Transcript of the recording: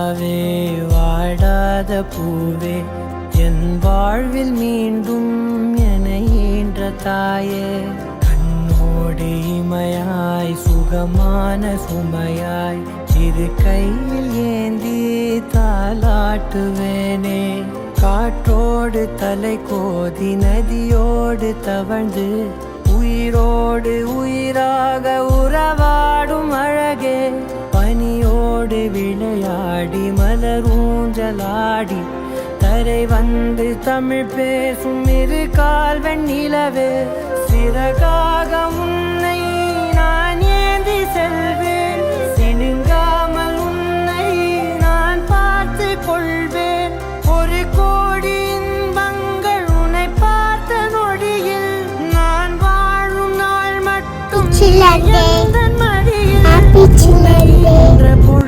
நிலாவே வாடாத பூவே என் வாழ்வில் மீண்டும் என ஈன்ற தாயே கண்ணோடு இமையாய் சுகமான சுமையாய் இரு கையில் ஏந்தி தாலாட்டுவேனே காற்றோடு தலை கோதி நதியோடு தவழ்ந்து உயிரோடு உயிராக உறவாடும் அழகே பனியோடு விளையாடி மலரூஞ்சலாடி தரை வந்து தமிழ் பேசும் இரு கால் வெண்ணிலவே சிறகாக உன்னை நான் ஏந்தி செல்வேன் சினுங்காமல் உன்னை நான் பார்த்து கொள்வேன் ஒரு கோடி இன்பங்கள் உன்னை பார்த்த நொடியில் நான் வாழும் நாள் மட்டும் மடியில்